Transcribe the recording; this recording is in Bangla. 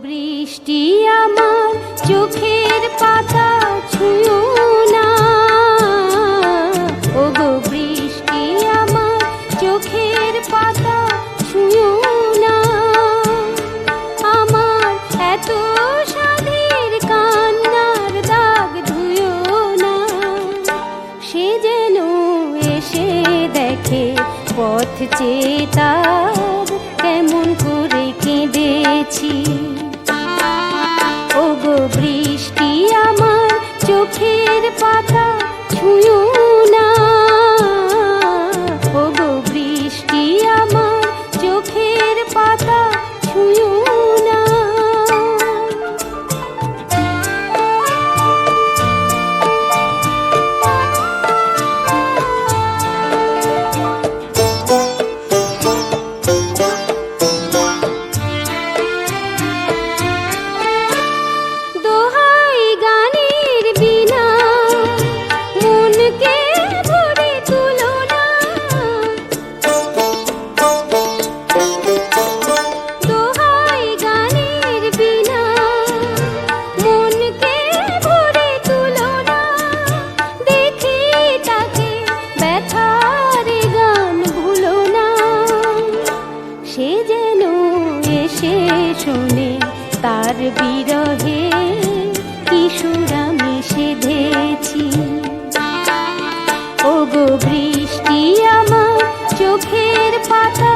বৃষ্টি আমার চোখের পাতা ছুঁয়ো না, ওগো বৃষ্টি আমার চোখের পাতা ছুঁয়ো না। আমার এত সাধের কান্নার দাগ ধুয়ো না। সে যেন এসে দেখে পথ চেয়ে তার কেমন করে কেঁদেছি। ওগো বৃষ্টি আমার চোখের পাতা ছুঁয়ো না, ওগো বৃষ্টি আমার চোখের পাতা ছুঁয়ো না। সে যেন এসে শোনে তার বিরহে কি সুর আমি সেধেছি। ওগো বৃষ্টি আমার চোখের পাতা